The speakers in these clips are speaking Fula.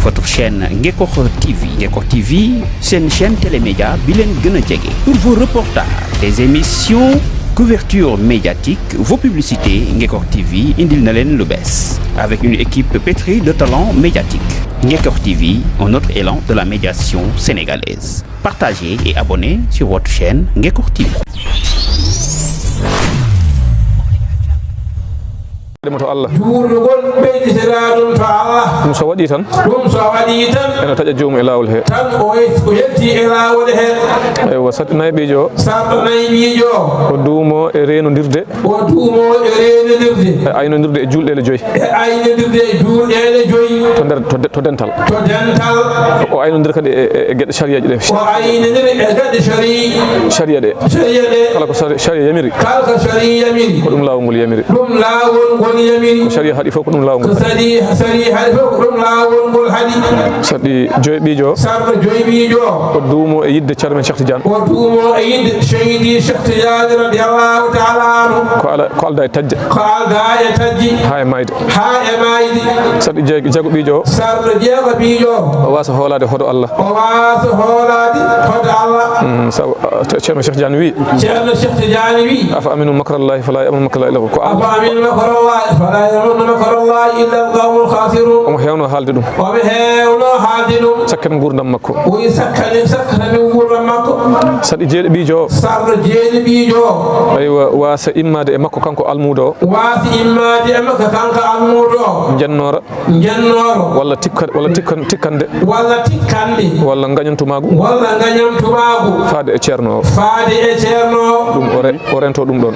votre chaîne Ngekokh TV. Ngekokh TV, c'est une chaîne télémédia bilen gëna djégé. Pour vos reportages, des émissions, couverture médiatique, vos publicités, Ngekokh TV indil na len lu bess. Avec une équipe pétrie de talents médiatiques. Ngekokh TV, un autre élan de la médiation sénégalaise. Partagez et abonnez sur votre chaîne Ngekokh TV. moto Allah juurugol beyditira ɗum to Allah ɗum so waɗi tan ene taƴa jomum e lawol he tan o yetti e lawol he eywa saɗɗo nayɓijo sarɗo nayɓijo o duumo e renodirde e aynodirde e julɗele joyyi to nder to dental o aynodir kadi e gueɗe sariyaji ɗe saria ɗe kala ko saria yamiri ko ɗum lawol ngol yamiri ko sharia haɗi fof ko ɗum lawol ngol saɗi joyɓijo o duumo e yidde ceerno men Cheikh Tidiane radiyallahu ta'ala anhu ko alda e tajje ha e mayde saɗi jagoɓijo o wasa hoolade hoɗo Allah sabu ceerno Cheikh Tidiane wi afa aminu makrallahi fala yamunu makrallahi illa ko فلا يمن مكر الله الا القوم الخاسرون omo hewno haalde ɗum sakkene gurdam makko sakkane gurdam makko saɗi jeeɗiɓijo aywa wasa immade e makko kanko almudo jennora walla tikkande walla gañantumagu faade e ceerno ɗum o rento ɗum ɗon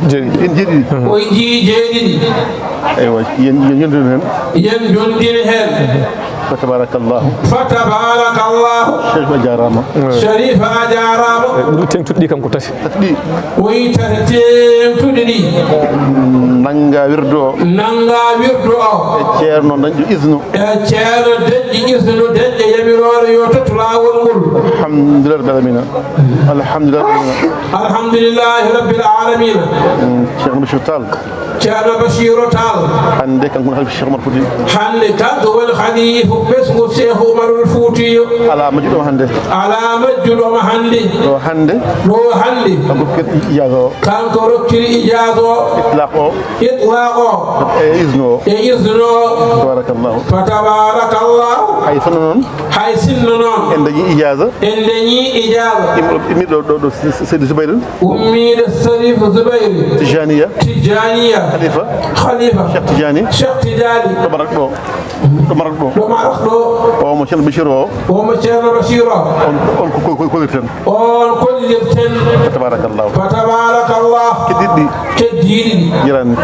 jeeɗiɗi o jeeɗiɗi eywa yen jondiri hen fatabarakallahu sharif a jarama ɗum tengtuɗi kam ko tati o yi tati tengtuɗi ɗi nanga wirdu o e ceerno dañƴo isnu deƴƴe yamirore yo tottu lawol ngol alhamdulillahi rabbil alamin ceerno Bachirou Tall hande kanko woni halifa Cheikh Oumar Fouti hande kanko woni halifa ɓesgu Cheikh Oumarul Foutiyo ala majjuɗoma hande ɗo hande kanko rokkiri ijaza o itlaq o e isnu o tabarakallahu hay sinno noon en dañi ijaza immiɗo ɗo Seydou Zoubayrou ummiɗo Serif Zoubayrou Tijaniya Khalifa Cheikh Tidiane ɗo marak ɗo omo ceerno Bachir o on kollirten tabarakallah keddiɗi jarani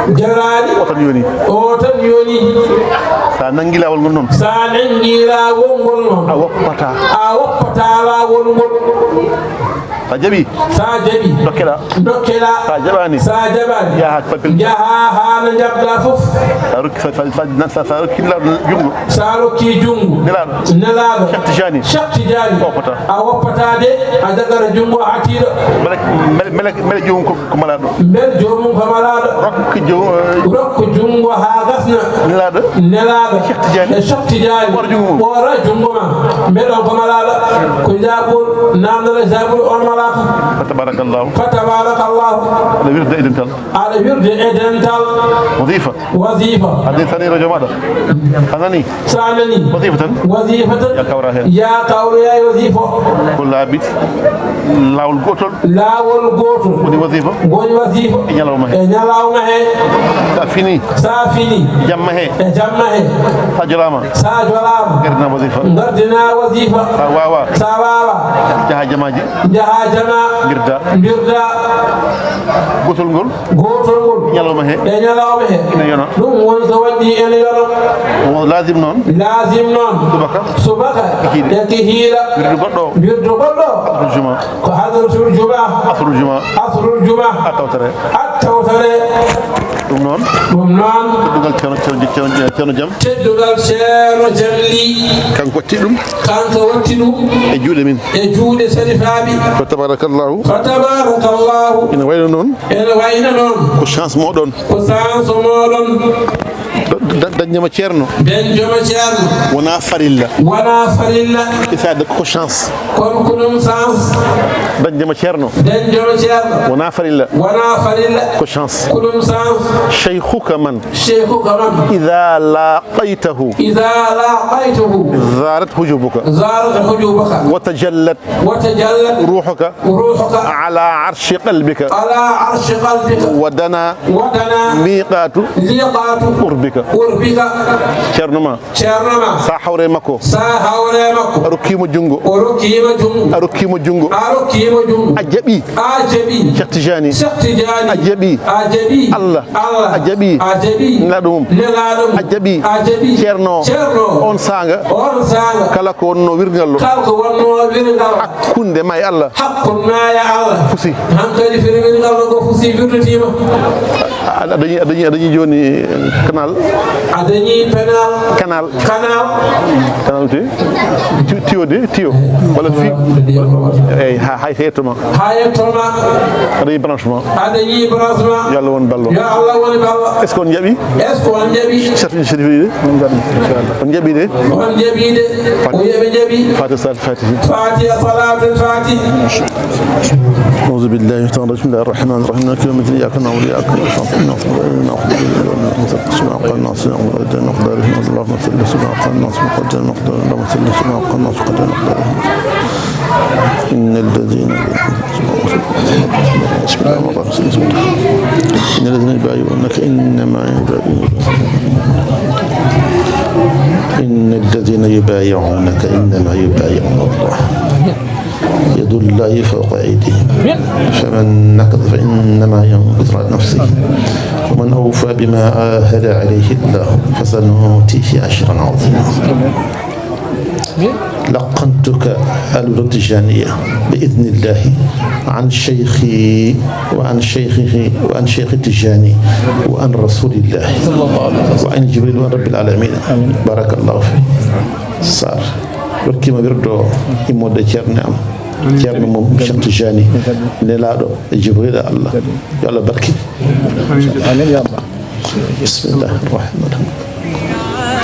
o tan yoni sa nangi lawol ngol noon a woppata lawol ngol sa jaɓi dokkela sa jaɓani yaha hana jabɗa foof sa rokki jungo nelaɗo Cheikh Tidiane a woppatade a jagara jungo a tiiɗo beele jomum ko malaɗo rokko jungo ha gasna nelaɗo Cheikh Tidiane ɓoora jungo ma mbeɗon ko malaɗo ko jaɓol namdala jaɓol on malaka fatabarakallahu aɗa wirde e dental wasifa ade tani radio maɗa anani sa nani wasifa tan ya kawra hen ya wasifa ko laabi lawol gotol woni wasifa e ñalawma he sa fini jamma he sa jolama gardina wasifa sa wawa jaha jamaji birda gotol ngol ñalawma he ina yona ɗum woni so waɗɗi ene yona lazim noon subaka e kihiiɗa wirdu goɗɗo ko hadratul juma a tawtare ɗum noon teddugal ceerno Jam li kanko watti ɗum e juuɗe min e juuɗe sarifaɓe fa tabarakallahu ina wayno noon ko chance moɗon dañjama ceerno wona farilla isaade ko chance kon ko ɗum chance dañjama ceerno wona farilla ko chance cheikhuka man ida laqaytahu zarat hujubuka وتجلت روحك على عرش قلبك ودنا ميقات قربك شرنما ساحوري مكو أركيم جنغو أجبي شيخ تجاني أجبي الله أجبي ندوم أجبي شرنو أون سانغ كلا كونو ويرغالو hakkunde ma e Allah fusi adañi joni canal tiyo wala fiey hay hetoma adañi branchement yalla won ballo est-ce qu'on jabi certain certifié on jabi de فاتحة صلاة الفاتحة أعوذ بالله من الشيطان الرجيم بسم الله الرحمن الرحيم مالك يوم الدين إياك نعبد وإياك نستعين إن الذين يبايعونك إنما يبايعون الله يد الله فوق أيديهم فمن نكث فإنما ينكث على نفسه ومن أوفى بما عاهد عليه الله فسنؤتيه أجرا عظيما. لقنتك التجانية بإذن الله عن شيخي وعن شيخ التجاني وعن رسول الله وعن جبريل وعن رب العالمين. بارك الله فيك صار ركيما بردو إمود جرنام ceerno mom Cheikh Tijani nelaɗo Jibril Allah yo Allah barki amin ya Allah bismillahir rahmanir rahim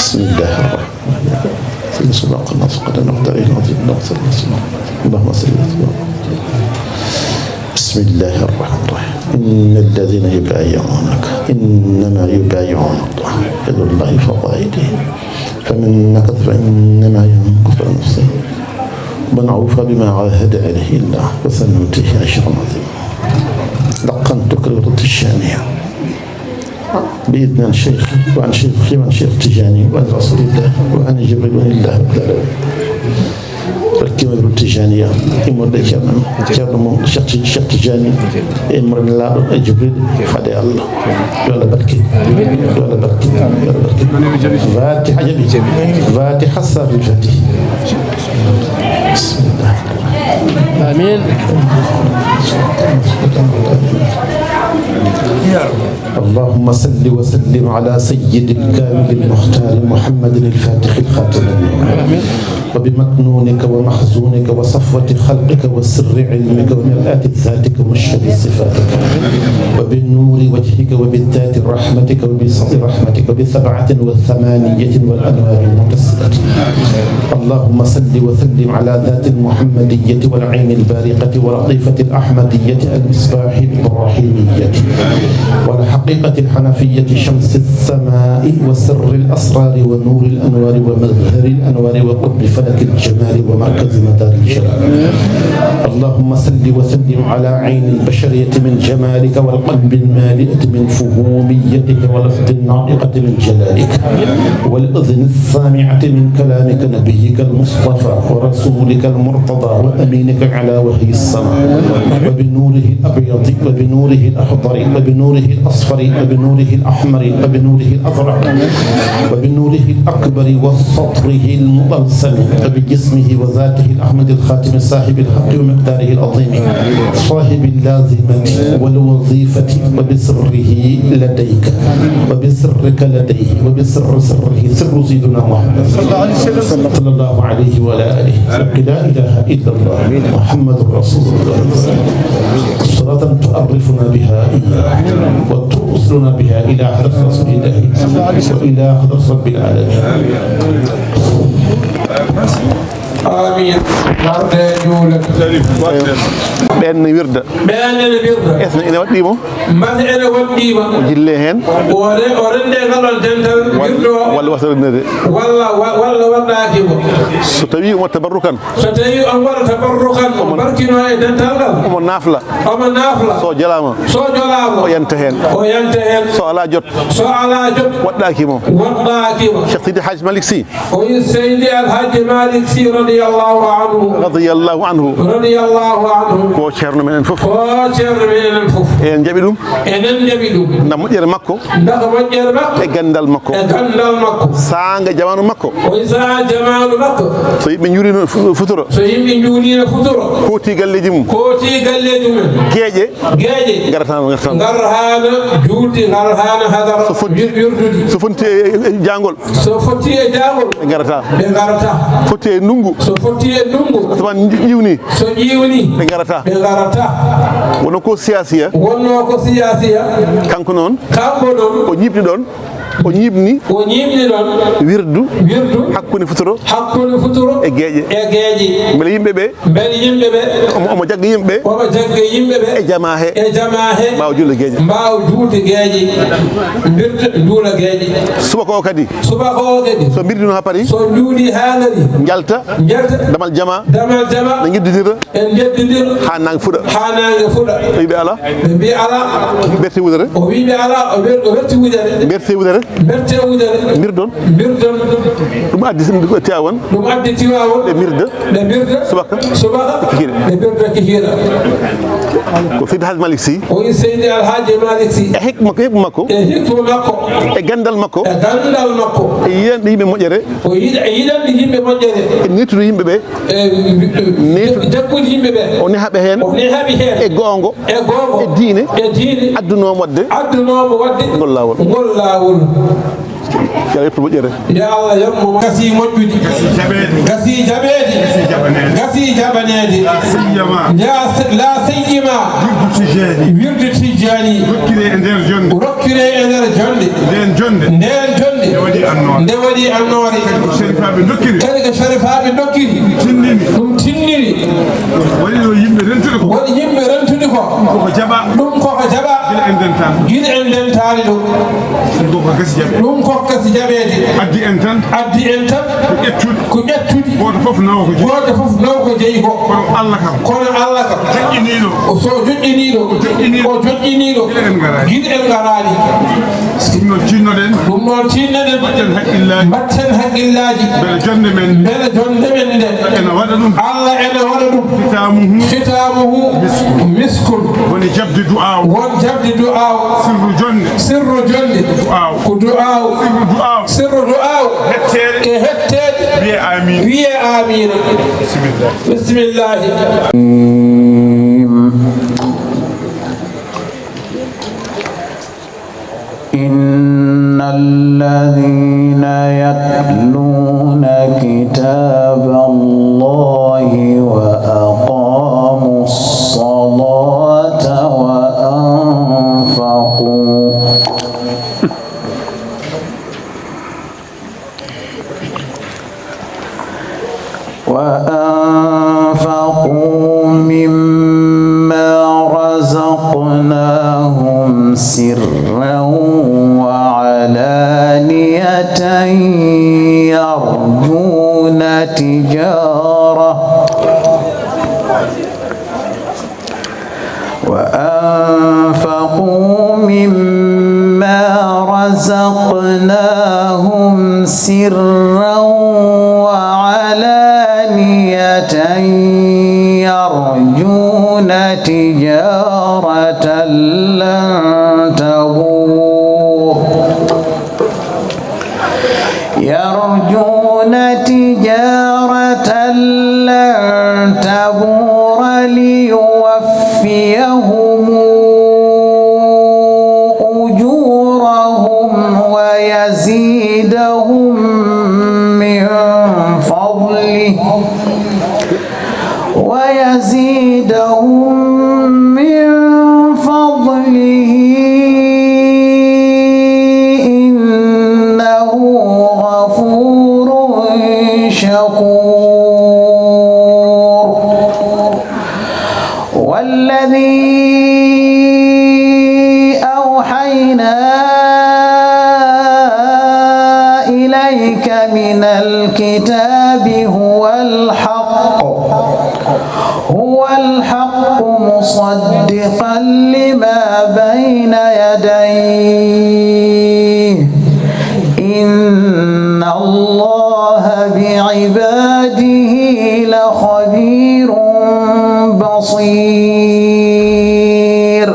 bismillahir rahmanir rahim subhanallahi wa bihamdihi اللهم صل وسلم بسم الله الرحمن الرحيم إن الذين يبايعونك إنما يبايعون الله يد الله فوق أيديهم فمن نكث فإنما ينكث على نفسه من عوفى بما عاهد عليه الله فسنؤتيه أجرا عظيما. لقنتك التجانية بإذن الشيخ وعن شيخي وعن شيخ تجاني وعن رسول الله وعن جبريل وعن الله ركيما التجانية إمر كيرنا شيخ تجاني إمر الله جبريل فدي الله يلا بركي يلا بركي يلا بركي فاتحة جبي فاتحة صار الفاتح بسم الله آمين. اللهم صل وسلم على سيد الكامل المختار محمد الفاتح الخاتم وبمكنونك ومحزونك وصفوة خلقك وسر علمك ومرآة ذاتك ومشهد صفاتك وبالنور وجهك وبالذات رحمتك وبسط رحمتك وبسبعة والثمانية والأنوار المتصلة. اللهم صل وسلم على ذات المحمدية والعين البارقة ولطيفة الأحمدية المصباح الإبراهيمية والحقيقة الحنفية شمس السماء وسر الأسرار ونور الأنوار ومظهر الأنوار وقطب فلك الجمال ومركز مدار الجلال. اللهم صل وسلم على عين البشرية من جمالك والقلب المالئة من فهوميتك واللفظ الناطقة من جلالك والأذن السامعة من كلامك نبيك المصطفى ورسولك المرتضى وأمينك على وحي السماء وبنوره الأبيض وبنوره الأخضر وبنوره الأصفر وبنوره الأحمر وبنوره الأزرق وبنوره الأكبر وسطره المطلسم وبجسمه وذاته الأحمد الخاتم صاحب الحق ومقداره العظيم صاحب اللازمة والوظيفة وبسره لديك وبسرك لديه وبسر سره سر سيدنا محمد صلى الله عليه وعلى آله لا إله إلا الله محمد رسول الله صلاة تعرفنا بها إياه وتوصلنا بها إلى حضرة رسول الله وإلى حضرة رب العالمين آمين. بأن ورد إثنى إلى وديمه جلي هن ولا وصل النادي ولا ستبي وتبركا أم النافلة سو جلامة وينتهن سو على جد وداكيمو شيخ سيدي حاج مالك سي رضي الله عنه ko ceerno men fof en jaɓi ɗum nda moƴƴere makko e gandal makko sanga jamanu makko so yimɓe juurino futuro kooti galleji mum geeƴe garahano so fonti e jangol ɓe garata fotti e ndungu soman ƴiwni ɓe garata wono ko siyasiya kanko noon o ñiɓni ɗon o ñiɓni wirdu hakkunde futuro e geeƴe beele yimɓeɓe omo jagga yimɓeɓe e jama he mbawa julde geeƴe subaka o kadi so birdino ha paari jalta damal jama ne guiddidira ha nangue fuɗa o wiɓe ala berte wudere mirdon ɗum addi Tiwaawan ɓe mirda subaka kikiɗe ko Seydi Hadji Malick Sy e hikma makko e gandal makko e yiɗande yimɓe moƴƴere e nettude yimɓeɓe o nehaɓe hen e goongo e diine addunomo wadde ngol lawol ya yetto moƴƴere ya Allah yammo gasi moƴƴude gasi jaɓanede la sayyima wirdu tijani rokkire e nder jonde nde waɗi annore kadi ko sharifaɓe dokkiri ɗum tinniri waɗi yimɓe rentude ko ɗum koko jaɓa guila en dentali ɗum ko gasi jaɓede addi en tan ko ƴettude goto fof nawa ko jeeyi ko kono Allah kam so joƴƴiniɗo guila en garani ɗum noon tinnoɗen mbatten haqqillaji beele jonde men nde Allah ene waɗa ɗum khitamuhu miskun won jabde du'a sirru jonde ko du'a sirru du'a ke hettede wiye amin bismillah إن الذين يتلون كتاب الله وأقاموا الصلاة وأنفقوا مما رزقناهم سرا وعلانية يرجون تجارة وأنفقوا مما رزقناهم سرا وعلانية يرجون تجارة لن تبور يرجون تجارة ويزيدهم من فضله إنه غفور شكور والذي أوحينا إليك من الكتاب هو الحق مصدقا لما بين يديه إن الله بعباده لخبير بصير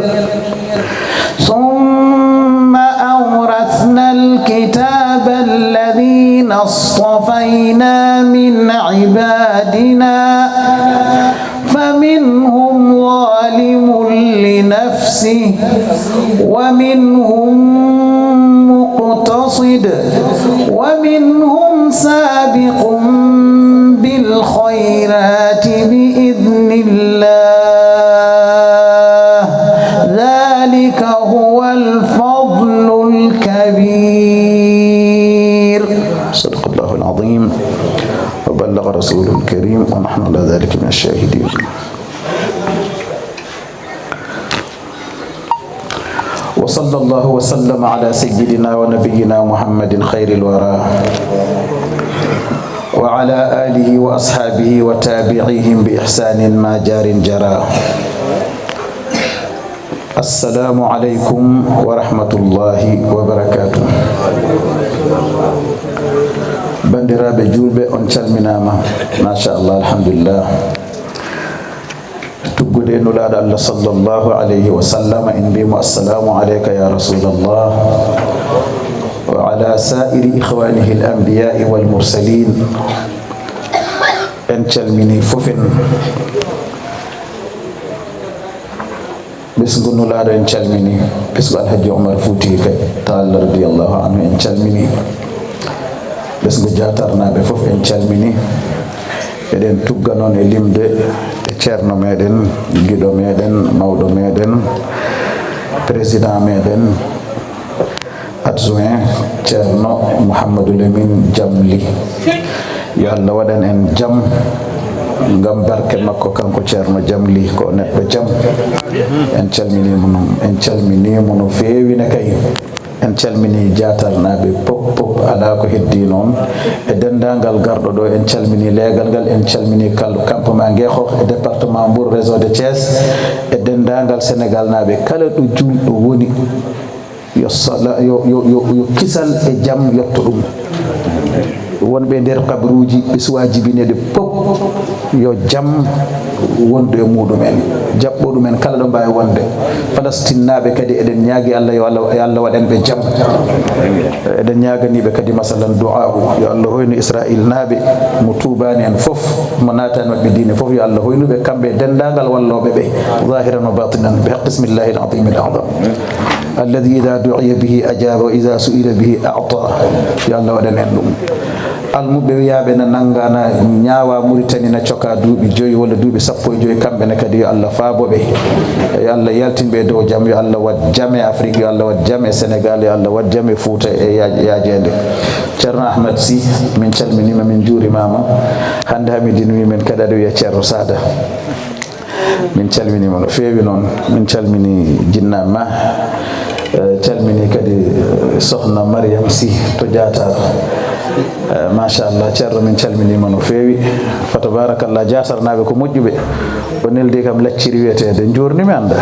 ثم أورثنا الكتاب الذين اصطفينا من عبادنا فمنهم ظالم لنفسه ومنهم مقتصد ومنهم سابق بالخيرات بإذن الله ذلك هو الفضل الكبير. صدق الله العظيم وبلغ رسوله الكريم ونحن على ذلك من الشاهدين. وصلى الله وسلم على سيدنا ونبينا محمد خير الورى وعلى آله وأصحابه وتابعيهم بإحسان ما جار جرى. السلام عليكم ورحمة الله وبركاته. bandiraɓe julɓe on calminama machallah alhamdulillah tuggude nulaɗo allah sallllahu alayhi wa sallam en mbimo assalamu aleyka ya rasulallah wa ala sa'iri ihwanihi al anbiya'i wal mursalin en calmini fofen ɓesgu nulaɗo en calmini ɓesgu alhaji oumar fouti taala radiallahu anhu en calmini ɓesgu jatarnaɓe fof en calmini eɗen tugga noon e limde e ceerno meɗen giɗo meɗen mawɗo meɗen président meɗen adjoint ceerno mouhamadou lamine jamli yo allah waɗan en jaam ngam barke makko kanko ceerno jamli ko neɗɗo jaam en calminimo no fewina kay en calmini jatarnaɓe pop pop ala ko heddi noon e dendagal garɗo ɗo en calmini leegal ngal en calmini campement Nguekokh e département Mbour région de Thiès e dendagal Sénégal naɓe kala ɗo julɗo woni yo kisal e jaam yetto ɗum wonɓe nder kabruji ɓe suwa jibineɗe pop yo jaam wonɗo e muɗumen jaɓɓo ɗumen kala ɗo mbawi wonde Palestine naɓe kadi eɗen ñaagui Allah yo Allah waɗanɓe jaam eɗen ñaganiɓe kadi masalan du'a'u yo Allah hoyno Israil naɓe mo tubani en foof mo natani mabɓe diine foof yo Allah hoynuɓe kamɓe dendagal walloɓe ɓe zahiran wa batinan bi haqqi ismillahi al-azim al-a'zam alladhi idha du'iya bihi ajaba wa idha su'ila bihi a'ta yo Allah waɗan en ɗum almuɓe wiyaɓe na nangana ñaawa Mauritanie na coka duuɓi 5 walla duuɓi 15 kamɓe ne kadi yo Allah faaboɓe yo Allah yaltinɓe dow jaam yo Allah wat jaam e Afrique yo Allah wat jaam e Sénégal yo Allah wat jaam e Fouta e yajede ceerno Ahmed Sy min calminima min juurimama hande hamidin wimen kadi aɗa wiya ceerno Sada min calminima no feewi noon min calmini jinnama calmini kadi sohna Mariam Sy to Diatar machallah ceerno min calminima no feewi fa tabarakallah jatarnaɓe ko moƴƴuɓe o neldi kam lacciri wiyetede jurnimi anda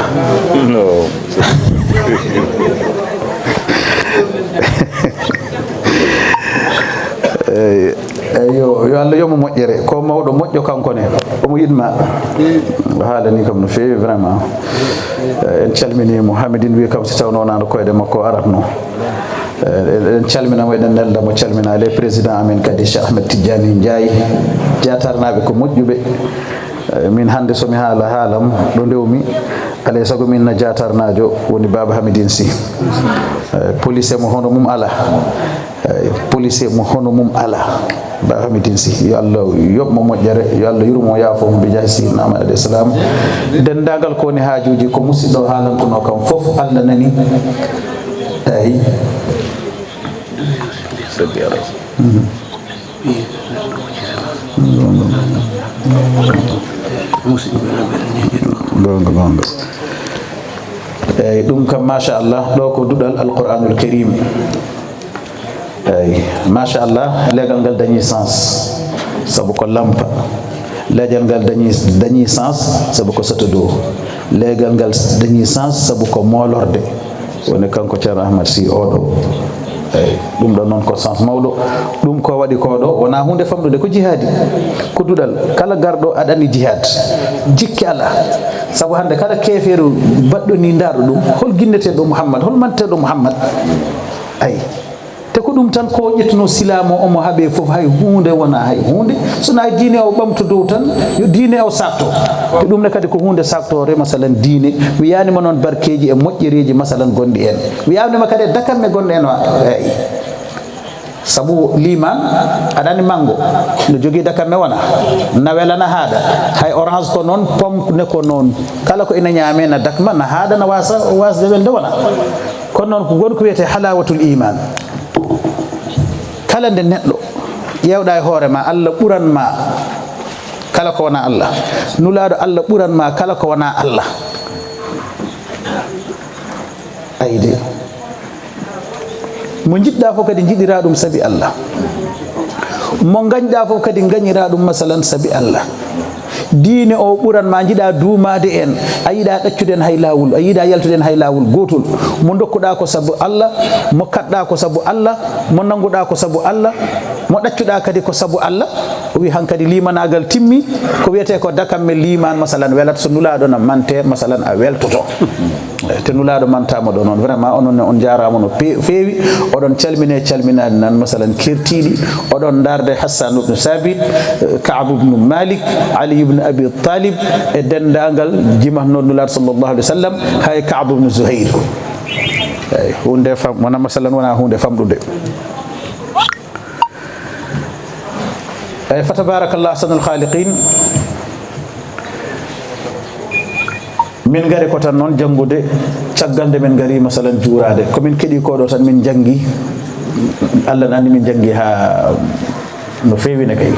yo Allah yomo moƴƴere ko mawɗo moƴƴo kankone omo yiɗma haalani kam no feewi vraiment en calminimo Hamidine wi kam si tawno wonano koyɗe makko aratno en calminamo eɗen neldamo calminale président amen kadi Cheikh Ahmed Tidiane Ndiaye jatarnaɓe ko moƴƴuɓe min hande somi haala haalam ɗo ndewmi alay sago min na jatarnajo woni baba Hamidine Sy police mo hono mum ala police mo hono mum ala baba Hamidine Sy yo Allah yobmo moƴƴere yo Allah yurmo yaafo mo bi jahi sayyidina Muhammad alayhi salam dendagal ko ni haajuji ko musidɗo haalantuno kam fof Allah nani ay gonga ɗum kam machallah ɗo ko duɗal alqouranul karim eyi machallah legal ngal dañi sens saabu ko lampa legal ngal dañi sens saabu ko soto dow legal ngal dañi sens saabu ko molorde woni kanko Ceerno Ahmad Sy oɗo eyi ɗum ɗo noon ko sens mawɗo ɗum ko waɗi ko ɗo wona hunde famɗude ko jihadi ko duɗal kala garɗo aɗani jihad jikki ala sabu hande kala keferu baɗɗo ni ndaɗo ɗum hol guinneteɗo Mouhammad hol manteɗo Mouhammad ayi te ko ɗum tan ko ƴettuno silamo omo haaɓe fof hay hunde wona hay hunde sona diine o ɓamto dow tan yo diine o sakto te ɗum ne kadi ko hunde saktore masalan diine wiyanima noon barkeji e moƴƴereji masalan gonɗi en wiyanima kadi e dakamme gonɗe en eyi sabu liman aɗani mango no jogui dakamme wona na welana haaɗa hay orange ko noon pomme ne ko noon kala ko ina ñaame na dakma na haaɗa na wasde welde wona kono noon ko gon ko wiyete halawatul iman kala nde neɗɗo ƴewɗa e hoorema Allah ɓuranma kala ko wona Allah nulaɗo Allah ɓuranma kala ko wona Allah ayde mo jiɗɗa fof kadi jiɗira ɗum saabi Allah mo gañɗa fof kadi gañira ɗum masalan saabi Allah diine o ɓuranma jiɗa duumade en a yiɗa ɗaccuden hay lawol a yiɗa yaltuden hay lawol gotol mo dokkuɗa ko saabu Allah mo kaɗɗa ko saabu Allah mo nanguɗa ko saabu Allah mo ɗaccuɗa kadi ko saabu Allah o wi hankadi limanagal timmi ko wiyete ko dakamme liman masalan welat so nulaɗo na mante masalan a weltoto te nulaɗo mantama ɗo noon vraiment ononne on jarama no feewi oɗon calmine calminade nan masalan kertiɗi oɗon darde Hassan ibn Sabit Ka'b ibn Malik Ali ibn Abi Talib e dendagal jimatno nulaɗo sallllahu alih wa sallam hay Ka'b ibn Zuhair eyi hunde fam wona masalan wona hunde famɗude eyi fa tabarakallah ahsanul khaliqin min gari ko tan noon janngude caggal nde min gari masalan juurade komin keeɗi koɗo tan min janggi Allah nandi min janggi ha no fewine kay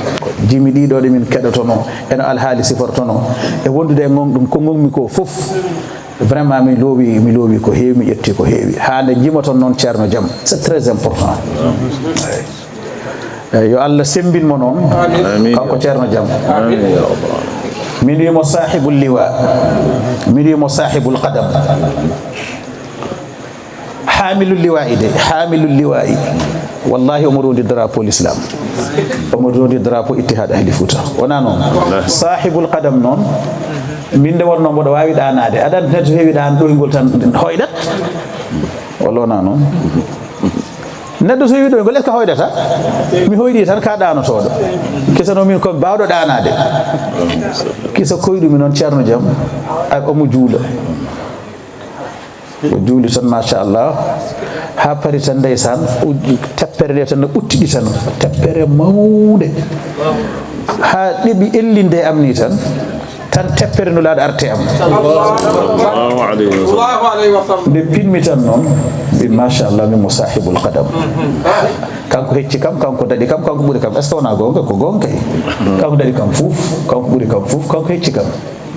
jimi ɗiɗo ɗe min keɗotono eno alhaali sifortono e wondude e ɗum ko gonmi ko fof vraiment mi loowi ko heewi mi ƴetti ko heewi ha nde jimaton noon ceerno jaam c'est très important yo Allah sembinmo noon kanko ceerno jaam min wimo sahibul liwa min wimo sahibul qadam hamilul liwa'i de hamilul liwa'i wallahi omo rondi drapeau l'islam omo rondi drapeau ittihad ahli Fouta wona noon sahibul qadam noon min nde wonno mboɗo wawi ɗanade aɗa andi neɗɗo heewi ɗan ɗoygol tan hoyɗat walla wona noon neɗɗo so wi ɗoygol est ce que hoydata mi hoyɗi tan ka ɗanotoɗo kisanomin komi bawɗo ɗanade kisa koyɗumi noon ceerno jaam omo juula o juuli tan machallah ha pari tan ndeysan teppere nde tan no ɓuttiɗi tan teppere mawde ha ɗeɓi ellinde am ni tan teppere no laaɗo arte am nde pinmi tan noon mbi machallah min mo sahibul qadam kanko hecci kam kanko daɗi kam kanko ɓuuri kam est ce que wona gonga ko gonga kay kanko daɗi kam fouf kanko ɓuuri kam fouf kanko hecci kam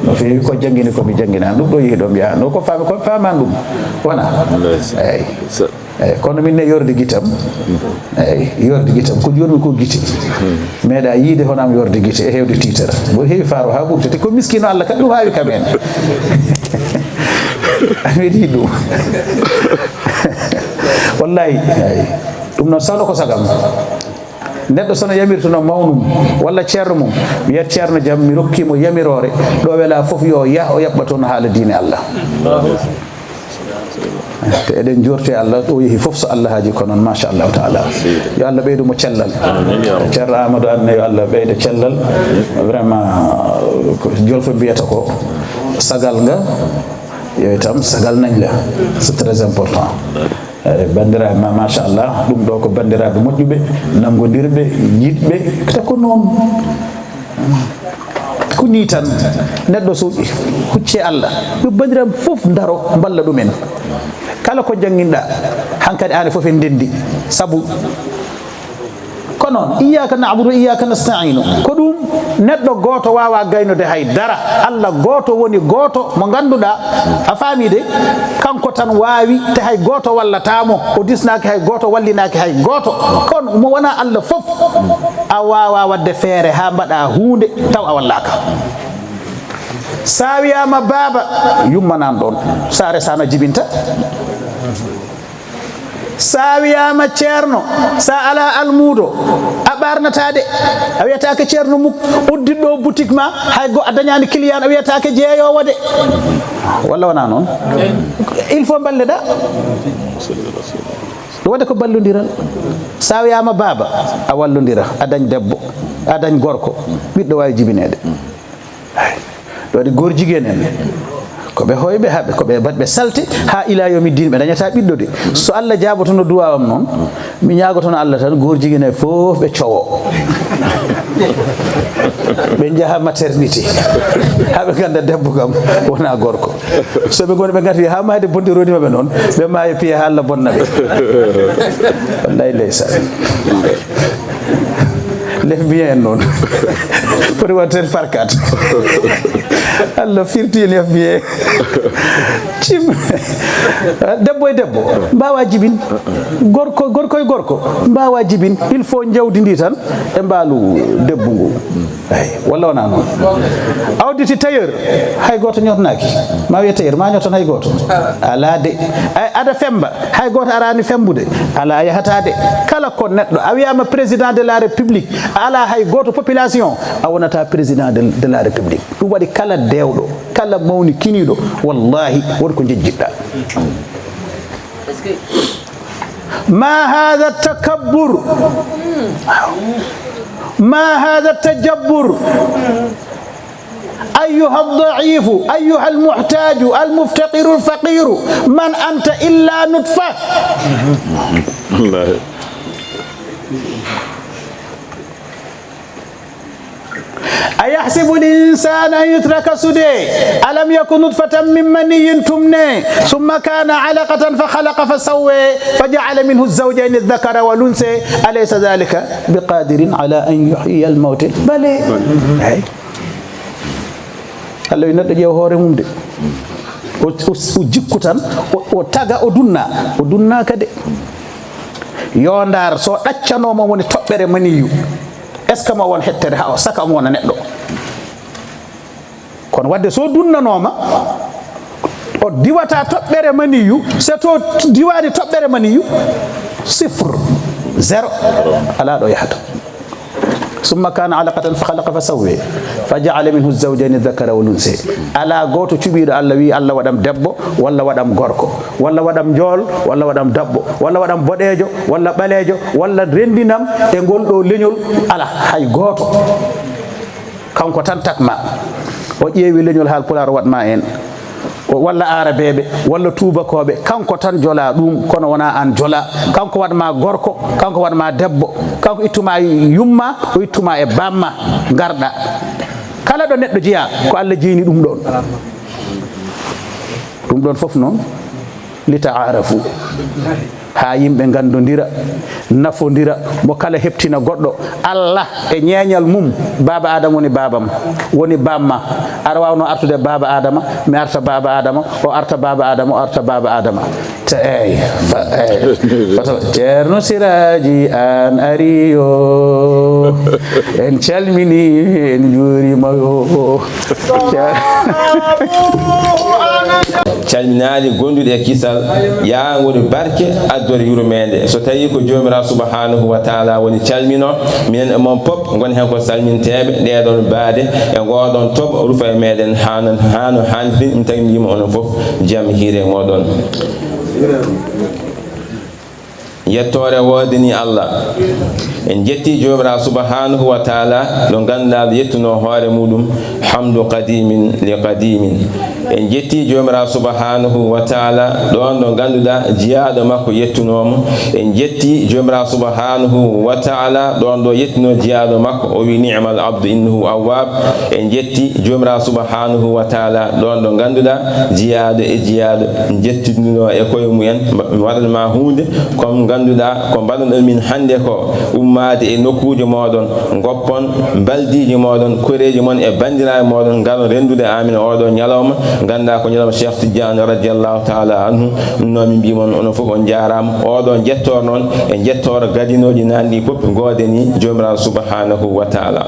no feewi ko jangguini komi jangguinani ɗum ɗo yeehi ɗo mbiya no ko faman ɗum wona eyyi kono min ne yorde guitam eyyi yorde guitam ko jonmi ko guite meeɗa yiide hono am yorde guite e hewde titara bo heewi faaro ha ɓurti te ko miskino Allah kadi ɗum hawi kam en ameɗi ɗum wallahi eyyi ɗum noon sawno ko sagam neɗɗo sono yamirtuno mawnum walla ceerno mum mi yiyat ceerno jaam mi rokkimo yamirore ɗo wela fof yo yah o yaɓɓa toon haala diine Allah te eɗen jorti Allah ɗo yeehi fof so Allah haaji ko noon machallahu taala yo Allah ɓeydumo cellal ceerno Amadou Anne yo Allah ɓeyda cellal vraiment ko jolfo mbiyata ko sagal nga yo itam sagal nañ la c'est très important bandiraɓe ma machallah ɗum ɗo ko bandiraɓe moƴƴuɓe nangodirɓe yiɗɓe te ko noon ko ni tan neɗɗo so hucce Allah yo bandiraɓe fof daro balla ɗumen kala ko jangguinɗa hankkadi ane fof en ndendi saabu ko noon iyaka na'budu wa iyaka nasta'inu ko ɗum neɗɗo goto wawa gaynude hay dara Allah goto woni goto mo ganduɗa a faami de kanko tan wawi te hay goto wallatamo o disnaki hay goto wallinaki hay goto kono mo wona Allah fof a wawa wadde feere ha mbaɗa hunde taw a wallaka sa wiyama baba yummanan ɗon sa resano jibinta sa wiyama ceerno sa ala almuudo a ɓarnatade a wiyatake ceerno muk uddiɗɗo boutique ma hay go a dañani client a wiyatake jeeyowo de walla wona noon il faut balleɗa ɗo waɗa ko ballodiral sa wiyama baba a wallodira a dañ debbo a dañ gorko ɓiɗɗo wawi jibinede ɗo waɗi gor jiguen en koɓe hoyɓe haɓe koɓe batɓe salte ha ila yomi din ɓe dañata ɓiɗɗo de so Allah jabotono duwawam noon mi ñagotono Allah tan gor jiguine fof ɓe cowo ɓe jaaha maternité haɓe ganda debbo kam wona gorko soɓe goni ɓe gati ha mayde bondirodima ɓe noon ɓe maayo piye ha Allah bonna ɓe wallahi leysa lef bien en noon poti watten par 4 Allah firti lef bien cim debbo e debbo mbawa jibin gorko e gorko mbawa jibin il faut jawdidi tan e mbaalu debbo ngu ay walla wona noon awditi tailleur hay goto ñotnaki ma wiye tailleur ma ñoton hay goto ala de ada femba hay goto arani fembude ala yahata de kala ko neɗɗo a wiyama président de la république ala hay goto population a wonata président de la république ɗum waɗi kala dewɗo kala mawni kiniɗo wallahi woni ko jejjiɗɗa ma hada takabbur ما هذا التجبر أيها الضعيف أيها المحتاج المفتقر الفقير من أنت إلا نطفة أيحسب الإنسان أن يترك سدى ألم يكن نطفة من مني تمنى ثم كان علقة فخلق فسوى فجعل منه الزوجين الذكر والأنثى أليس ذلك بقادر على أن يحيي الموتى بل الله ينادي جوهر ممد وجيكو تان وتاغا ودنا كده يوندار سو دaccanoma woni toɓɓere maniyu est ce que ma won hettere ha o saka mo wona neɗɗo kono wadde so dunnanoma o diwata toɓɓere maniyu so to diwani toɓɓere maniyu sifre 0 ala ɗo yahata ثم كان علقة فخلق فسوى فجعل منه الزوجين الذكر والأنثى على غوتو تشبيد الله وي الله ودام دبو ولا ودام غوركو ولا ودام جول ولا ودام دبو ولا ودام bodéjo ولا balejo ولا rendinam e gol do leñol ala hay goto kanko tan takma o ƴeewi leñol hal pular watma en walla arabeɓe walla tubakoɓe kanko tan jola ɗum kono wona an jola kanko waɗma gorko kanko waɗma debbo kanko ittuma yumma o ittuma e bamma garɗa kala ɗo neɗɗo jeeya ko Allah jeeni ɗum ɗon foof noon li ta'arafu ha yimɓe gandodira nafodira mo kala heptina goɗɗo Allah e ñeeñal mum baba adama woni babam woni bamma aɗa wawno artude baba adama mi arta baba adama o arta baba adama o arta baba adama ta eyyi fato ceerno siraji an ariyo en calmini en juurima yo calminaali gonduɗe e kisal yaa woni barke addore yurmede so tawi ko jomiraɗo subhanahu wa taala woni calmino minen e mon pop goni hen ko salminteɓe ɗeɗon baade e ngoɗon tooɓo rufa e meɗen hano hanni min tagi mi yima onon foof jaam hiire moɗon yettore wodini Allah en jetti jomra subhanahu wa ta'ala do ganda yettuno hoore mudum hamdu qadimin li qadimin en jetti jomra subhanahu wa ta'ala do ganduda jiyaado makko yettunomo en jetti jomra subhanahu wa ta'ala do yettuno jiyaado makko o wi ni'mal abdu innahu awwab en jetti jomra subhanahu wa ta'ala do ganduda jiyaado e jiyaado jettino e koyo muyen wadal ma hunde kom ganduda ko badon min hande ko ummade e nokkuuje modon goppon baldiji modon koreji mon e bandiraɓe modon ngalo rendude amin odo nyalawma ganda ko nyalawma Cheikh Tidiane radiyallahu ta'ala anhu no min bimon onon fof on jaram odo jettor non e jettor gadinoji nandi pop godeni jomra subhanahu wa ta'ala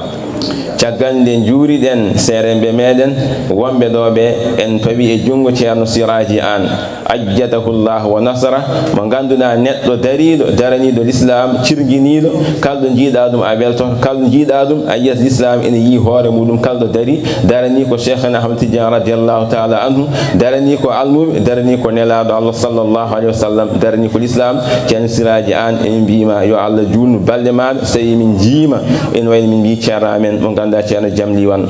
caggalde juuriɗen serembe meden wombe dobe en tawi e jungo ceerno Siraji an ajjatahullah wa nasara mo ganduda neddo darido daranido l'islam cirginido kaldo jiida dum a welto kaldo jiida dum a yiyat l'islam ene yi hoore mudum kaldo darani ko Cheikhna Ahmad Tidiane radiyallahu ta'ala anhu darani ko almumi darani ko nelado Allah sallallahu alaihi wasallam darani ko l'islam ceerno Siraji an en bima yo Allah juunu balde ma sey min jiima en wayni min bi ceerno amen mo ganda ceerno Jamli wan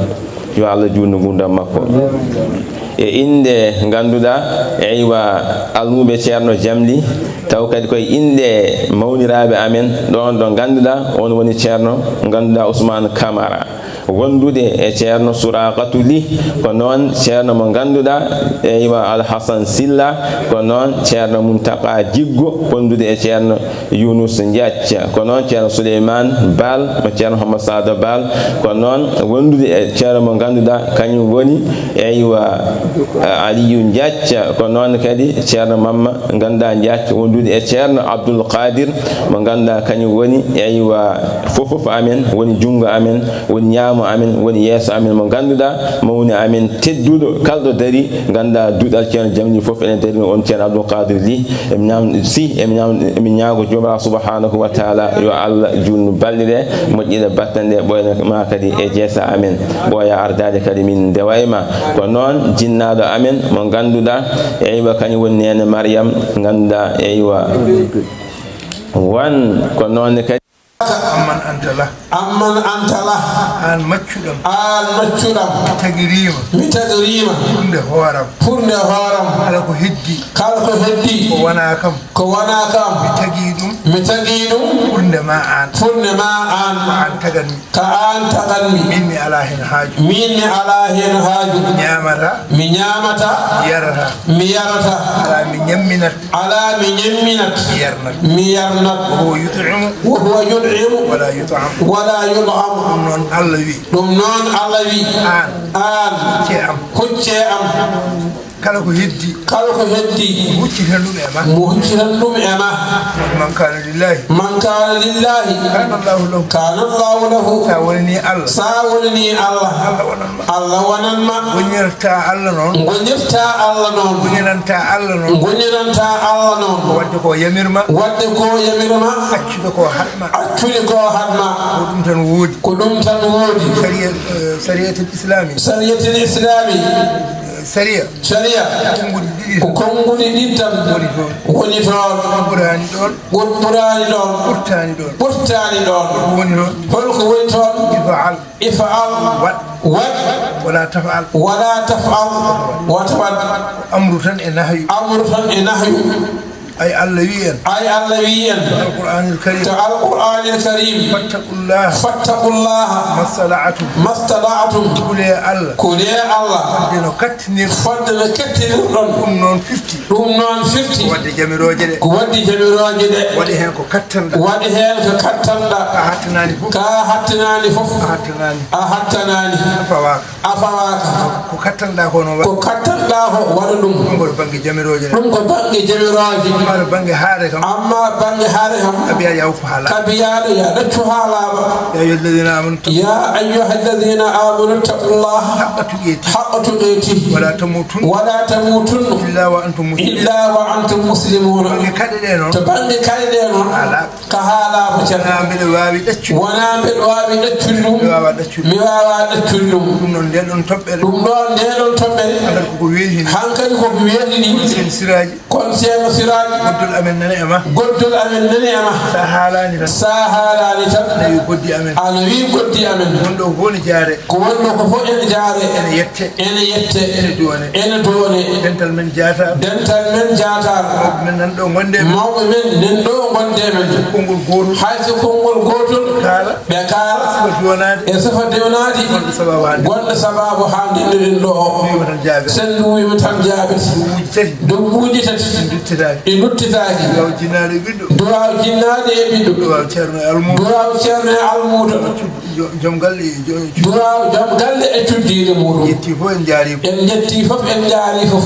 yo Allah juunu gundam makko e inde ganduda eywa almube ceerno Jamli taw kadi koy inde mawnirabe amen don ganduda on woni ceerno ganduda Ousmane Camara wondude e ceerno Suraqatu Li ko non ceerno mo ganduda eywa Al Hasan Silla ko non ceerno Muntaka Jiggo wondude e ceerno Yunus Ndiathia ko non ceerno Souleymane Bal mo ceerno Muhammad Sada Bal ko non wondude e ceerno mo ganduda kanyum woni eywa Aliyu Ndiathia ko non kadi ceerno Mamma ganda Ndiathia wondude e ceerno Abdul Qadir mo ganda kanyum woni eywa fofof amen woni jungo amen woni nyam amin woni yeso amin mo ganduda mawni amin teddudo kaldo dari ganda dudal ceerno Jamli fof ene dari on ceerno Abdul Qadir Li em nyaago jomra subhanahu wa ta'ala yo Allah junnu ballide mojjida battande boyna ma kadi e jesa amin boya ardade kadi min dewayma ko non jinnado amin mo ganduda eyba kany woni nene Maryam ganduda eywa wan ko non kadi amman antala an maccudam mitagirima purde horam kala ko heddi ko wana kam mitagidum purde ma an ka an taganmi minni ala hen haaju mi nyamata mi yarata ala mi nyamminat mi yarnat wa huwa yud'imu ولا يطعم نون الله وي آن هجي أم kala ko heddi muccitan dum e ma man kana lillahi kana Allahu lahu sa woni Allah Allah wanan ma gonirta Allah non goniranta Allah non wadde ko yamirma accude ko hadma ko dum tan wodi sariyatul islami sharia ko kongudi dittam woni toon ɓurtani ɗon holko woni toon ifa'al wat wala taf'al watawat amru tan e nahyu أي الله وين القرآن الكريم فاتقوا الله ما استطعتم كل الله فضل كتني نون 50 ودي جميروجي ودي هن كو كتندا كهتناني فوف أهتناني أفواك كو كتندا هو ودوم نقول بانجي جميروجي amma bangi haare kam abiya ya ufahala ya datu halaba ya ayyuhalladhina amanu taqullaha haqqa tuqatih wala tamutun illa wa antum muslimun to bangi kadeno ka halaba ceerno wona mbeɗa wawi ɗaccude ɗum mi wawa ɗaccude ɗum ɗum ɗon ndeɗon toɓɓere hankadi koko wehlini kono ceerno siraji goddol amen nani e ma sa haalani tan ana wi goddi amen wonɗo ko fof ne jaare ko wonɗo ko fof ene jaare ene yette ene doone dental men jatar mawɓe men nan ɗo gonde men konngol gotol hayso konngol gotol ɓe kaala e sifa dewnadi gonɗo sababu ha ndinɗoɗen ɗo sen ɗum tan jaabete dogguji tati ɗi duttitaki duwaw jinnaɗe e ɓiɗɗo duwaw ceerno e almudo joom galle e cuddiɗe muɗum en jetti fof en jaari fof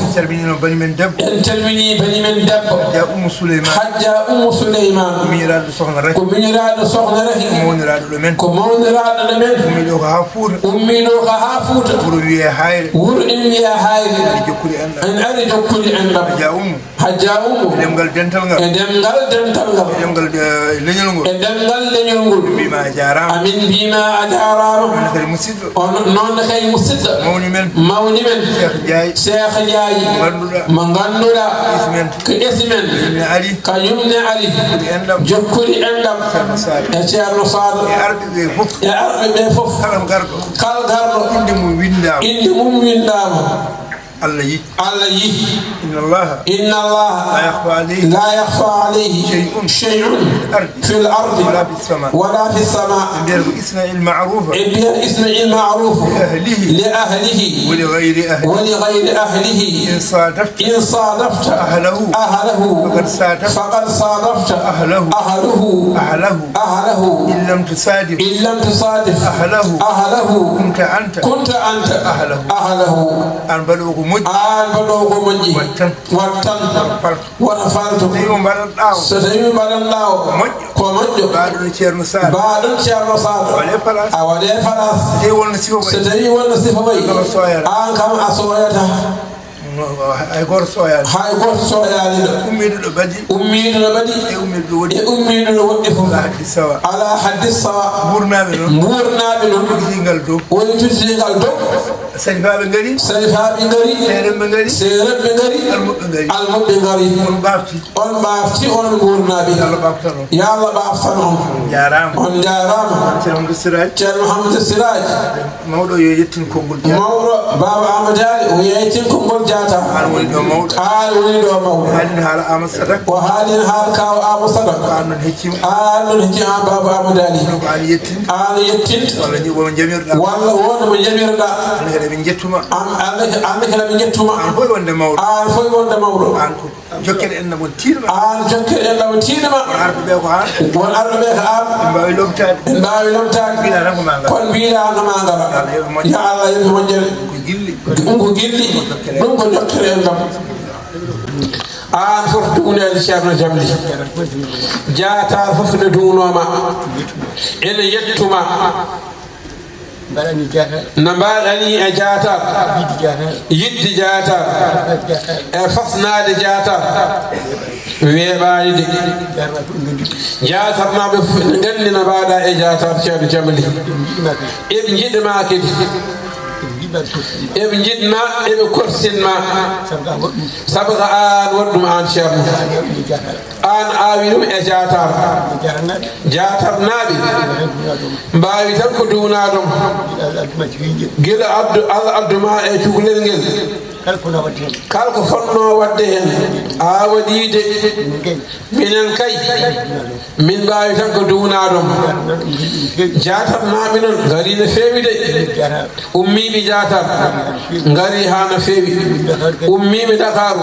en calmini bani men debbo hajja ummu souleyman ko miñiraɗo sohna rek ko mawniraɗo ɗo men ummiɗo ko ha fuuta wuro in wiye hayre en ari jokkude enɗam hajja ummu e demgal dental ngal e demgal leñol ngol mbima a jarama amin mbima a jarama noon kay musidɗo mawni men cheikh diaye mo ganduɗa ko ƴesimen kañumne ari jokkude enɗam e ceerno Sadio e arɓeɓe fof kala garɗo inde mum windama Allah yi inna Allah la yakhfa alayhi shay'un fil ardi wala fis sama isna'il ma'ruf li ahlihi wa li ghayri ahlihi in sadafta ahlahu faqad sadafta ahlahu in lam tusadif ahlahu kunta anta ahlahu an balugu ko moƴƴi wattan wona falto so tawi mbaɗanɗa ko moƴƴo baɗon ceerno Sadio a waɗe place so tawi wonno sifa wayi an kam a soyata hay goto soyani ɗo ummiɗo ɗo baɗi e ummiɗo ɗo woɗɗi fof ala haddi sawa ɓurnaɓe noon woni tudditingal dow sarifaɓe ngari seerenɓe ngari almuɓɓe ngari on ɓafti onon gurnaɓe yo Allah ɓaftan on jarama ceerno Hamdou Siraj mawɗo yo yettin konngol mawɗo baba Amadou Ali o yettin konngol jata an woni ɗo mawɗo haalin haala Amadou Sadak o haalin haala kaw Amadou Sadak an noon heccima baba Amadou Ali an yettinta walla wonde mo jamirɗa ɓe jettuma an kala ɓe jettuma an foy wonde mawɗo an ko jokkere en namo tiinama won arɓeɓe ko an mbawi lomtade kono mbiɗa ma ngara ya Allah yimɓe moƴƴere ɗum ko gilli ɗum ko jokkere en ɗam an fof dugunede ceerno Jamli jaata fof ne dugunoma ene yettuma no mbaɗani e jatar yidde jatar e fasnade jatar weeɓani de jatarnaɓe fof ne gandi no mbaɗa e jatar ceerno Jamli eɓe jiɗma kadi eɓe jiɗma eɓe korsinma saabu ko an waɗɗum an ceerno an awi ɗum e jatarnaɓe mbawi tan ko duwnaɗom guila Allah adduma e cukalel ngel kala ko fonno wadde hen a waɗide minen kay min mbawi tan ko duwnaɗom jatarnaɓe noon gari no fewi de ummiɓe jatar gari ha no fewi ummiɓe Dakaru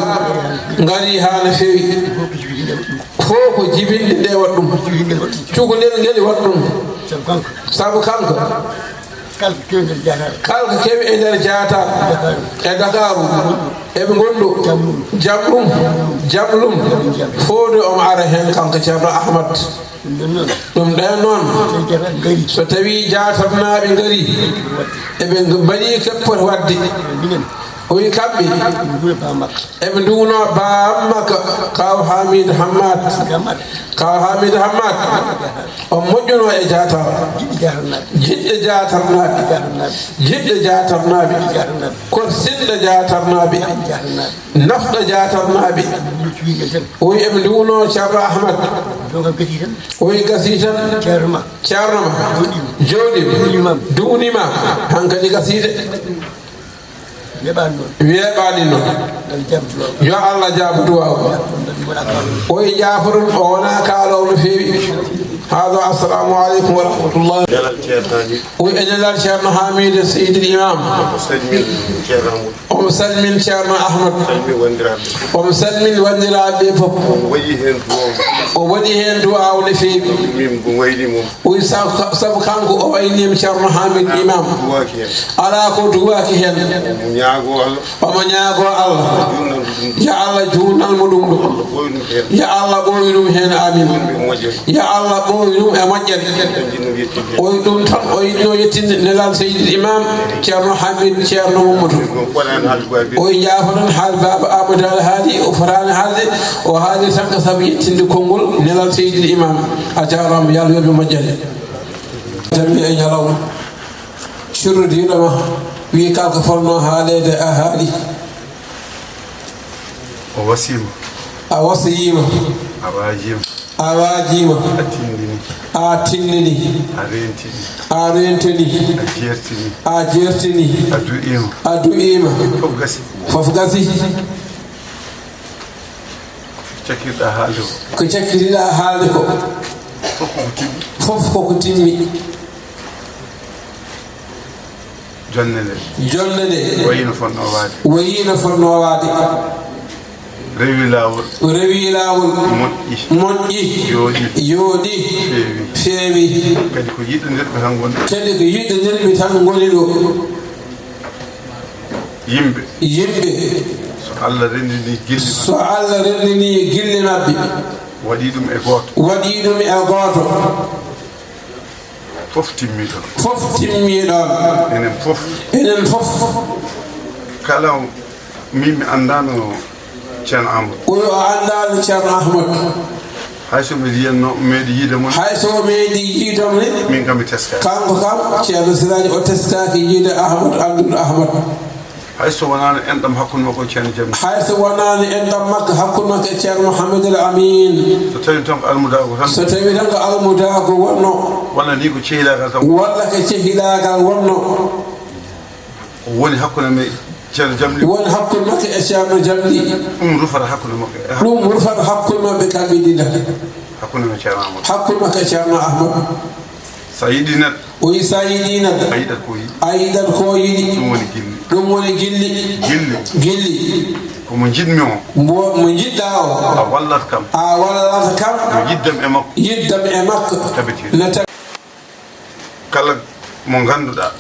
gari ha no fewi fof ko jibinde nde waɗɗum cukalel ngel waɗɗum saabu kanko kala ko kewi e nder jatar e Dakaru eɓe gonɗo jamɗum fode omo ara hen kanko ceerno Ahmad ɗum ɗen noon so tawi jatarnaɓe gari eɓe mbaɗi keppoti wadde oyi kamɓe eɓe nduguno ba makka kaw hamid hammad o moƴƴuno e jatar jiɗɗe jatarnaɓe korsinɗe jatarnaɓe nafɗo jatarnaɓe oyi eɓe nduguno ceerno ahmad oyi gasi tan ceernoma jooɗima duunima hankadi gaside weeɓani noon yo Allah jaabu duwaw oye jaafoɗum o wona kaalowo no feewi hada assalamu aleykum wa rahmatullah oy enelal ceerno hamide seydil imam omo salmin ceerno ahmad omo salmin wandiraɓe fof o waɗi hen duwaw no feewi oy saabu kanko o waynima ceerno hamide imam ala ko duwaki hen omo ñaago Allah ya Allah juurnalmo ɗum ɗo ya Allah ɓooyi ɗum hen amin ya Allah ɓooyi ɗum e moƴƴere oy ɗum tan o yiɗno yettinde nelal seydil imam ceerno hamid ceerno mamadou oy jaafoɗon haal baba amadou al haali o fotani haalde o haali tan ko saabu yettinde konngol nelal seydil imam a jarama yo Allah yoɓe moƴƴere tammi e ñalawma currodiɗoma wi kalko fonno haalede a haali a wasiyima a waajima a tinnini a rentini a jertini a du'ima fof gasi ko cakkiriɗa haalde ko fof koko timmi jonde nde wayino fonno waade rewi lawol moƴƴi yooɗi feewi kadi ko yiɗɗodirɓe tan goni ɗo yimɓe so Allah rendini gille mabɓe waɗi ɗum e gooto fof timmiɗon enen fof kala min mi andano ceerno amadou oyo andano ceerno ahmadou hayso mbiɗa yiyanno meeɗi yiide mum hayso meeɗi yiidomne min kam mi teskaki kanko kam ceerno siraji o teskaki yiide ahmadou anduɗo ahmadou hayso wonano enɗam hakkude makko e ceerno jamil hayso wonano enɗam makko hakkude makko e ceerno mouhamadoul amin so tawi tan ko almudago wonno walla ni ko cehilagal tan walla ko cehilagal wonno woni hakkude me ceerno jamli woni hakkude makko e ceerno jamli ɗum rufata hakkude maɓɓe kamɓe ɗiɗa hakkude me ceerno amadou hakkude makko e ceerno ahmadou sa yiɗi neɗɗo o yi sa yiɗi neɗɗo a yiɗat ko yiɗi ɗum woni gilli komo jiɗmi o mo jiɗɗa o a wallata kam yo yiddam e makko kala mo ganduɗa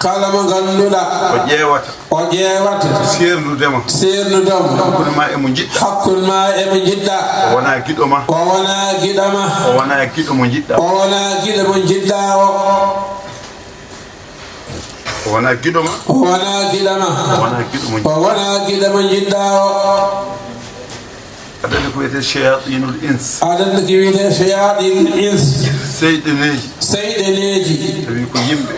o ƴeewata sernudema hakkude ma emo jiɗɗa o wona giɗo ma o wona giɗo mo jiɗɗa o wona giɗo ma o wona giɗo mo jiɗɗa o aɗa ko wiyete cheyatinul ins seyɗeneji tawi ko yimɓe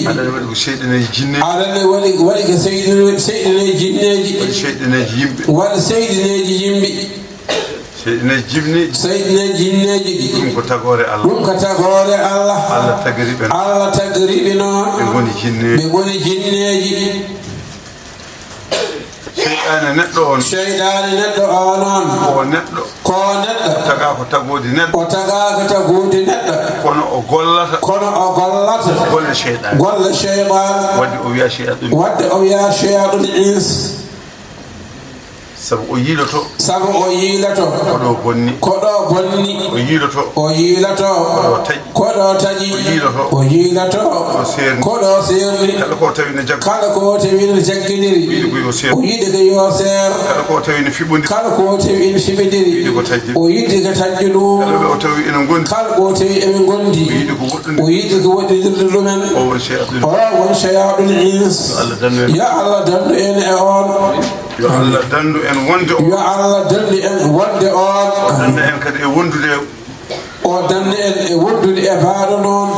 aɗa waɗi ko seyɗeneji jinneji aɗa waɗi ko seyɗeneji jinneji waɗa seyɗeneji yimɓe seyɗeneji jinneji ɗi ɗum ko tagore Allah Allah tagriɓe noon ɓe goni jinneji seyɗane neɗɗo o noon ko neɗɗo taga ko tagode neɗɗo kono o gollata golle cheyɗan wadde o wiya cheyaɗul ins sabu o yiiloto koɗo bonni o yiiloto koɗo koɗo taƴi o yiilato koɗo seerni kala ko tawi ne jagginiri o yiɗi ko yo seer kala ko tawi ne fiɓidiri o yiɗi ko taƴƴi ɗum kala ko tawi eɓe gondi o yiɗi ko waɗidirde ɗumen o won shayaɗul ins yo Allah dandu en e on yo Allah dandu en wonde on yo Allah dandu en wonde on dandu en kadi e wondude o dandu en e wondude e baaɗo noon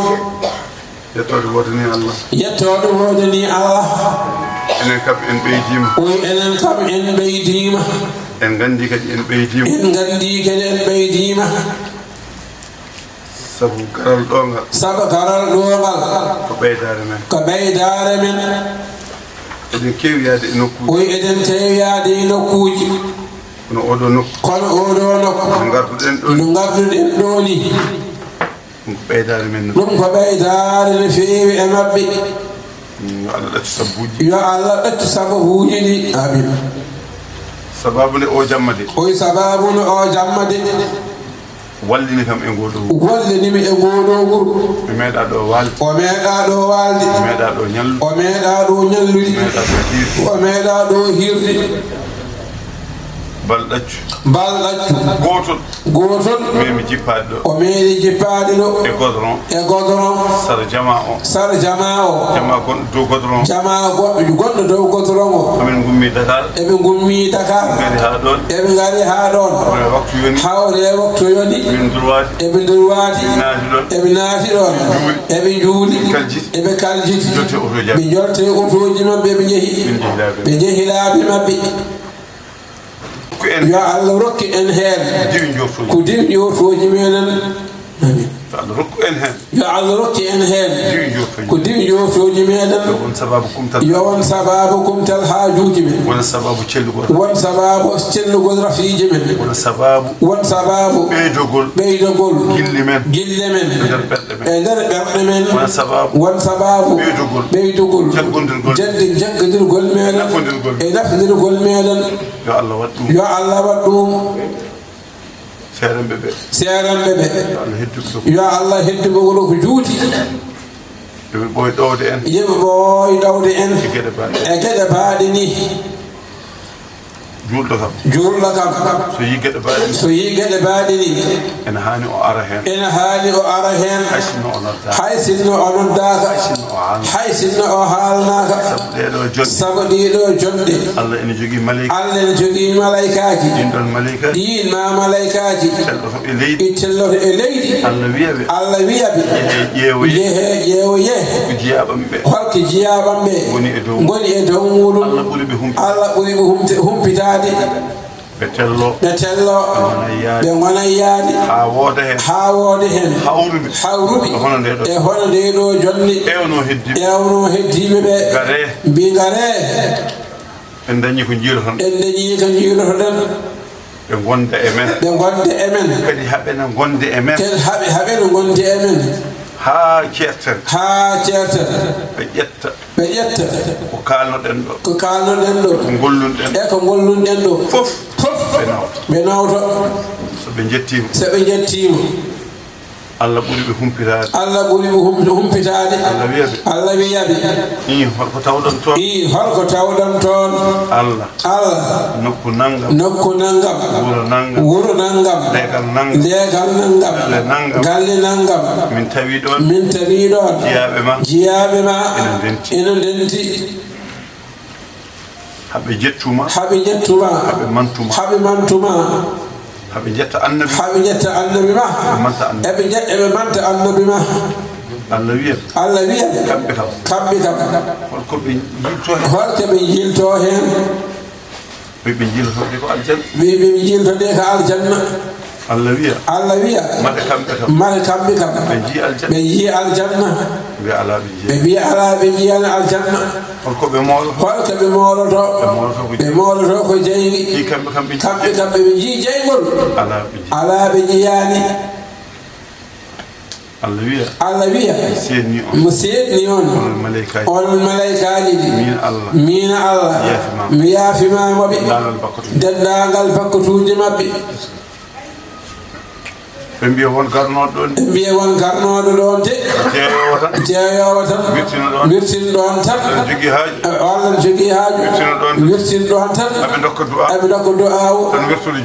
yettode wodani Allah yettode wodani Allah enen kam en ɓeydima o enen kam en ɓeydima en gandi kadi en ɓeydima sabu garal ɗongal ko ɓeydare men eɗen kewi yaade e nokkuji oyi eɗen kewi yaade e nokkuji kono oɗo nokku no garduɗen ɗo ni ɗum ko ɓeydare men ɗum ko ɓeydare no feewi e mabɓe yo Allah ɗaccu sababuji ɗi amin sababu nde o jamma de oyi sababu no o jamma de wallini kam e ngoɗo wuro wallinimi e ngoɗo wuro mi meeɗa ɗo walde o meeɗa ɗo walde mi meeɗa ɗo ñallude o meeɗa ɗo ñallude o meeɗa ɗo hirde balɗaccu gotol memi jippade ɗo o meeɗi jippade ɗo e godron sara jama o jama gonɗo dow godron jama gonɗo dow godron o amin gummi Dakar eɓe gari ha ɗon hawre waktu yoni eɓe durwati eɓe naati ɗon eɓe juuli eɓe kaljiti ɓe jolte otoji mabɓe ɓe jeehi laabi mabɓe yo Allah rokki en heen ko diwi jortoji menen amin yo Allah rokki en heen ko diwi jortoji menen yo won sababu kumtal haajuji men won sababu cellugol rafiji men won sababu ɓeydogol gille men e nder ɓerɗe men won sababu ɓeydogol jaggodirgol meɗen e nafdirgol meɗen yo Allah waɗ ɗum seeranɓe ɓe yo Allah heddugol ko juuti yeɓe ɓooy ɗowde en e geɗe baaɗe ni juulɗo kam so yi geɗe baaɗe ni ene haani o ara heen hay sinno o noddaka hay sinno o haalnaka sabu ɗiɗo jonɗe Allah ene jogii malaykaji ɗin ma malaykaji celloto e leydi Allah wiyaɓe ƴeewo holko jiyaɓamɓe goni e dow muɗum Allah ɓuri ɓe humpitade ɓe tello ɓe gona yaade ha wooda hen hawruɓe e hono nde ɗo jonde ƴewno heddiɓe ɓe mbi gare en dañi ko jiilotoɗen ɓe gonda e men kadi haɓene gonde e men ha ceerten ɓe ƴetta ko kalnoɗen ɗo ko gollunɗen ɗo fof ɓe nawta so ɓe jettima Allah ɓuri ɓe humpitade Allah wiyaɓe holko tawɗon toon Allah nokku nangam wuro nangam leegal nangam galle nangam min tawi ɗon jiyaɓe ma ene ndenti haɓe jettuma haɓe mantuma haɓe jetta annabi ma eɓe manta annabi ma Allah wiya kamɓe kam holko ɓe jilto hen ɓe jiltode ko aljanna Allah wiya mata kamɓe kam ɓe jii aljanna ɓe mbiya ala ɓe jiyani aljanna holko ɓe mooloto ko jeygi kamɓe kam ɓe jii jeygol ala ɓe jiyani Allah wiya mo seedni on onon malaykaji ɗi min Allah mi yaafimamaɓe dendagal bakkatuji mabɓe mbiye won garnoɗo ɗon mbiye won garnoɗo ɗon de jeeyowo tan wirtin ɗon tan jogui haaji Allah jogui haaju wirtin ɗon tan aɓe dokka du'awu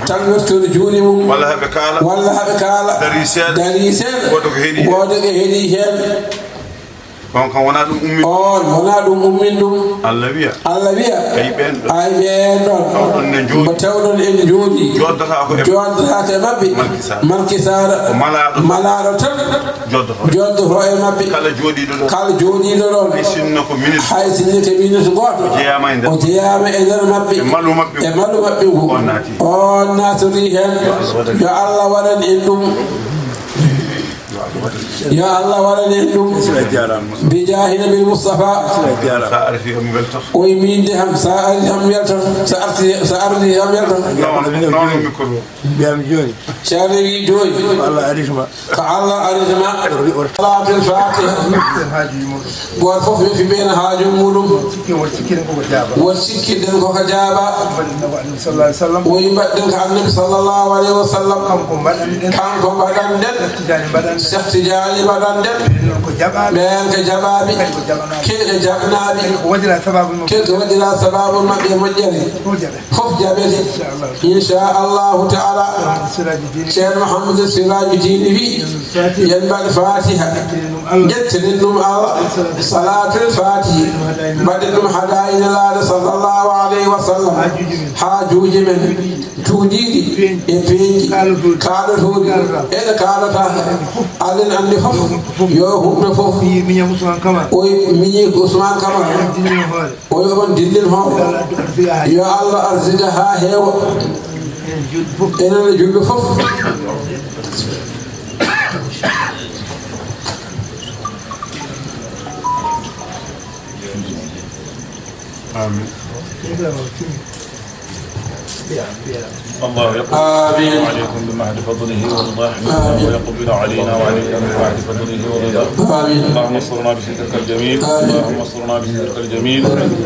tan wirtude juuɗe mum walla haɓe kaala dari seeɗa wodo ko heeɗi hen on kan wona ɗum ummi on wona ɗum ummin ɗum Allah wiya ay ɓen ɗon ko tawɗon en jooɗi joddata ko e maɓɓe markisara malaɗo tan joddoto e maɓɓe kala jooɗiɗo ɗon hay sinno ko minute goto o jeyama e nder maɓɓe e malu maɓɓe ngu on natori hen yo Allah waɗan en ɗum يا الله ولا نهدم بجاهنا بالمصطفى ويمين دهم سأرهم يلتف سأرهم يلتف شاري جوي الله أرزما صلاة الفاتحة والفوف في بين هاج مولم والسكي دنكو كجابا ويبدل عن النبي صلى الله عليه وسلم كانكم بدن سختجاني بدن بين كجبابي كيف جبنابي كيف ودنا سباب ما بيمجري خف جبلي إن شاء الله تعالى شيخ محمد السراج الدين بي ينبع الفاتحة جت للنم صلاة الفاتحة بدلهم حدائن الله صلى الله عليه وسلم حاجوج من توديدي يبيني كالو تودي إذا كالتا أذن أني فف يوهم فف وي مني عثمان كمان وي من دلين هو يا الله أرزقها هيو إن الجود فف آمين الله يقبل عليكم بمهد فضله ورضاه ويقبل علينا وعليكم بمهد فضله ورضاه اللهم انصرنا بسترك الجميل اللهم انصرنا بسترك الجميل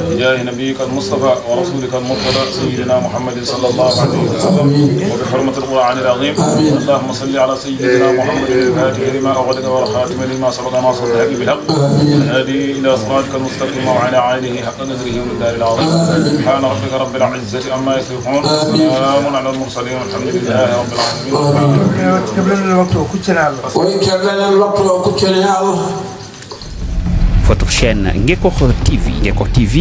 بجاه نبيك المصطفى ورسولك المرتضى سيدنا محمد صلى الله عليه وسلم وبحرمة القرآن العظيم اللهم صل على سيدنا محمد الفاتح لما أغلق والخاتم لما سبق ناصر الحق بالحق الهادي إلى صراطك المستقيم وعلى آله حق قدره ومقداره العظيم سبحان ربك رب العزة عما يصفون سلام على المرسلين والحمد لله رب العالمين. Votre chaîne Ngekokh TV. Ngekokh TV,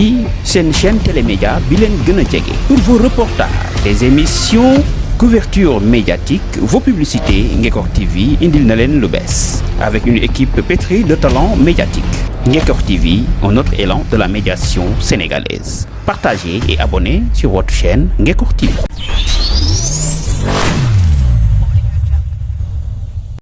c'est une chaîne télémédia bilen gëna djégé. Pour vos reportages, des émissions, couverture médiatique, vos publicités, Ngekokh TV indil na len lu bess. Avec une équipe pétrie de talents médiatiques. Ngekokh TV, un autre élan de la médiation sénégalaise. Partagez et abonnez sur votre chaîne Ngekokh TV.